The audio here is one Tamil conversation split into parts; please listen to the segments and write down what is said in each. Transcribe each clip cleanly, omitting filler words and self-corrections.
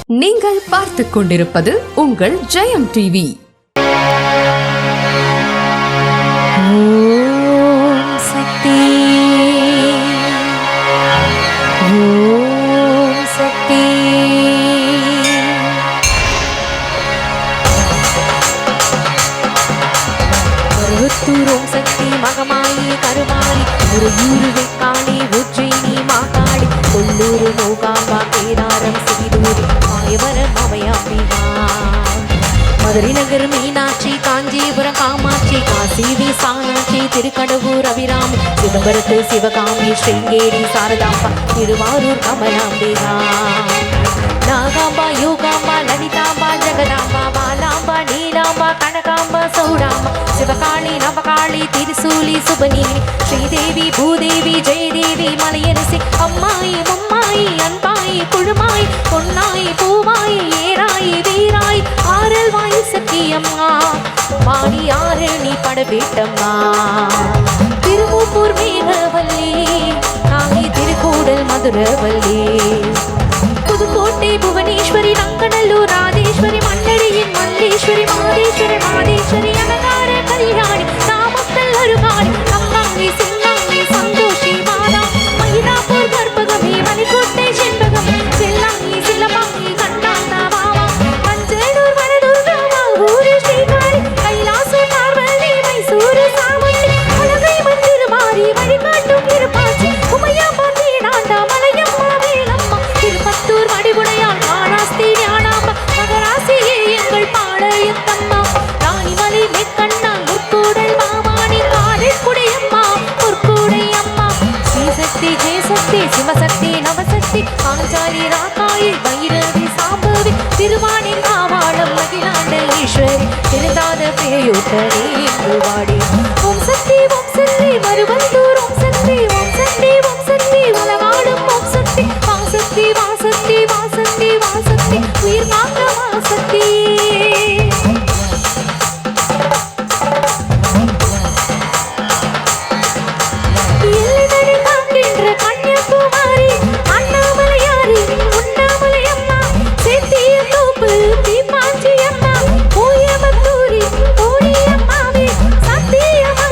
நீங்கள் பார்த்துக் கொண்டிருப்பது உங்கள் ஜெயம் டிவி. ஓம் சக்தி மகமாயி கருமாரி குருயூருவை காணி உஜ்ஜயினி மாகாடி கொல்லூரு மோகாம்பா கேதாரம் சிறிதூரி மாயவரம் அவையாம்பிகா மதுரை நகர் மீனாட்சி காஞ்சிபுரம் காமாட்சி காசி விசாலாட்சி திருக்கடவூர் அபிராமி சிதம்பரத்து சிவகாமி ஸ்ருங்கேரி சாரதாம்பா திருவாரூர் கமலாம்பிகா நாகாம்பா யோகாம்பா லலிதாம்பா ஜெகதாம்பா பாலாம்பா நீலாம்பா கனகாம்பா சௌடாம்பா சிவகாளி நவகாளி திருசூலி சுபநீரி ஸ்ரீதேவி பூதேவி ஜெயதேவி மலையரசி அம்மாயி மும்மாயி அன்பாயி குழுமாயி பொன்னாயி பூவாயி ஏராயி வீராய் ஆரல் வாயு சக்கியம்மா வாணி ஆரணி படவேட்டம்மா திருமூப்பூர் மேகவல்லி நாகி திருக்கூடல் மதுரவல்லி புதுக்கோட்டை புவனேஸ்வரி நங்கநல்லூர் ராஜேஸ்வரி மண்ணடியின் மல்லேஸ்வரி மாதேஸ்வரி மாதேஸ்வரி அலங்கார கல்யாணி நாமக்கல் அருகாணி கங்காங்கி சிங்காங்கி சந்தோஷி மாதா மயிலாப்பூர் கற்பகமே மலைக்கோட்டை செண்பகம் செல்லாங்கி சிலபாங்கி கண்டாந்தா வாவா மஞ்சளூர் வனதுர்கா ஊரு ஸ்ரீகாரி கைலாசூர் பார்வதி மைசூரு சாமுண்டி அழகை மந்திரு மாறி வழிகாட்டும் இருப்பாச்சி உமையாம்பா தீடாண்டா மலையம்மா வேலம்மா திருப்பத்தூர் மடிபுடையாள் ஆனாஸ்தி ஞானாம்பா மகராசியே எங்கள் பாளையத்தம்மா ராணிமலை மெக்கண்ணா முற்கூடல் மாவாணி காலில் குடையம்மா முற்கூடையம்மா ஸ்ரீசக்தி ஜெயசக்தி சிவசக்தி நவசக்தி ஆச்சாரி ராக்காயி வைரவி சாம்பவி திருவாணி காவாளம் மகிழாண்ட ஈஸ்வரி திருந்தாத பேயோட்டரே வாடி ஓம் சக்தி மறுவந்தூர் ஓம் சக்தி உலகாடும் ஓம் சக்தி வாசக்தி வாசக்தி வாசக்தி வாசக்தி உயிர் காக்க வாசக்தி கன்னியாகுமரி அண்ணாமலையாரி உண்ணாமலையம்மா சேத்திய தோப்பு தீப்பாஞ்சி அம்மா கோயம்புத்தூரி கோடியம்மாவே சத்தியமா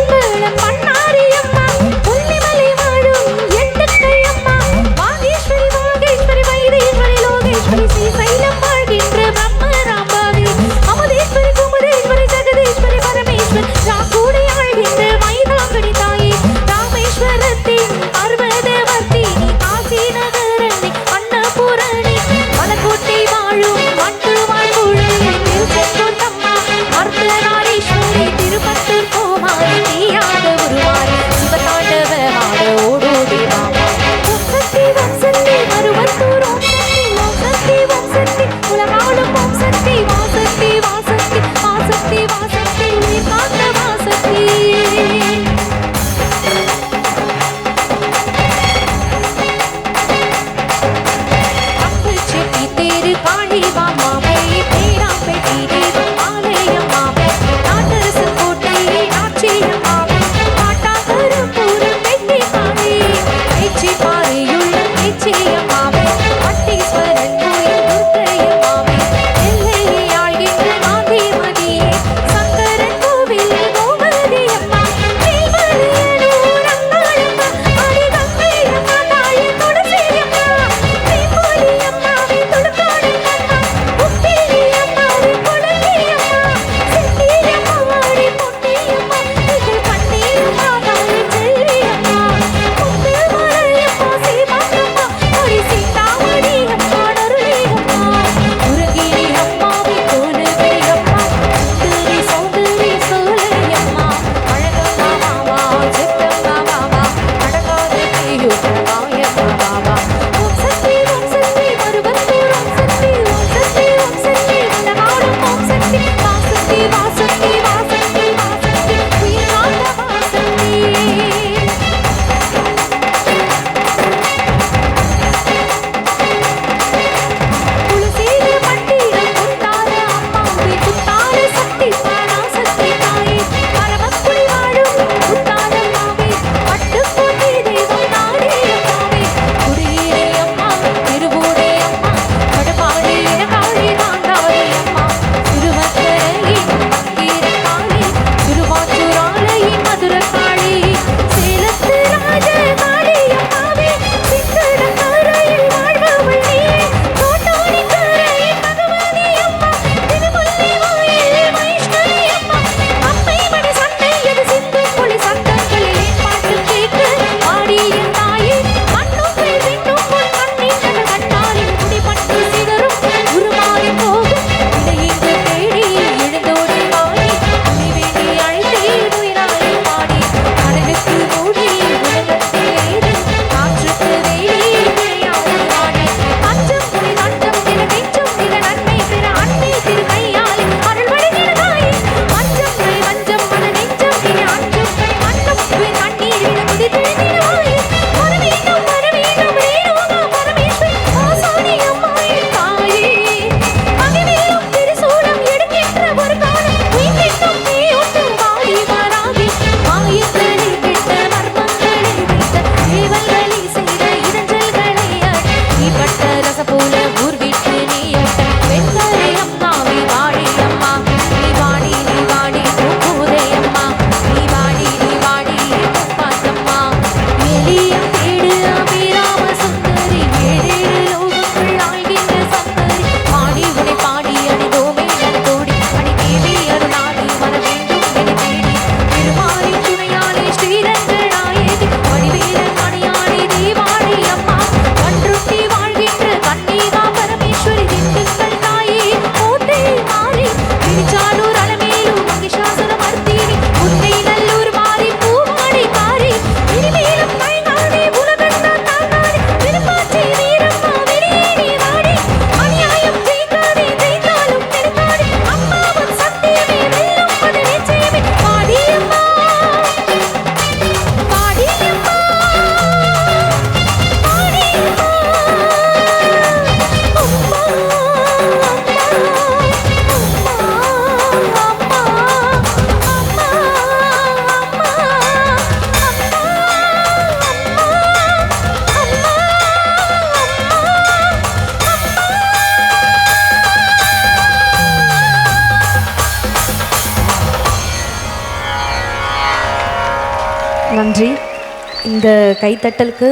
இந்த கைத்தட்டலுக்கு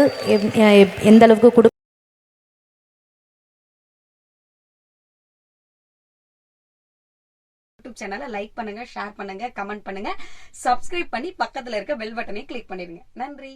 எந்த அளவுக்கு யூடியூப் சேனலை லைக் பண்ணுங்க, ஷேர் பண்ணுங்க, கமெண்ட் பண்ணுங்க, சப்ஸ்கிரைப் பண்ணி பக்கத்துல இருக்க பெல் பட்டனை கிளிக் பண்ணிடுங்க. நன்றி.